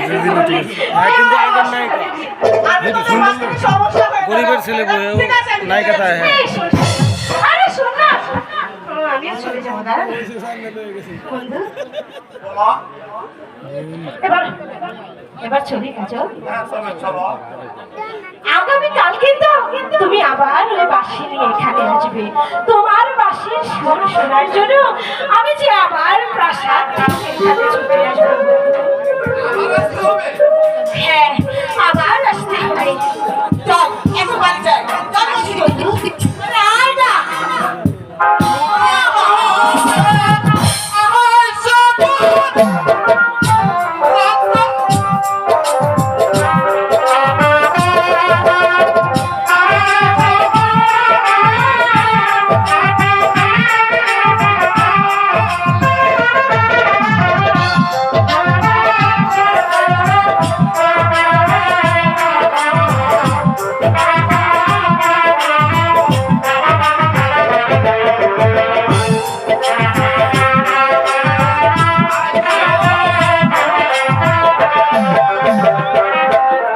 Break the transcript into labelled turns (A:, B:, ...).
A: কিন্তু আগের নায়িকা গরিবের ছেলে বইয়েও নায়িকাটা হ্যাঁ
B: আরে শোন না আমিও চলে যাবো দাঁড়া বন্ধু এবার চলি কাজল আগামীকাল কিন্তু তুমি আবার ওই বাঁশি নিয়ে এখানে আসবে তোমার বাঁশির সুর শোনার জন্য আমি যে আবার প্রাসাদ থেকে এখানে চলে আসবো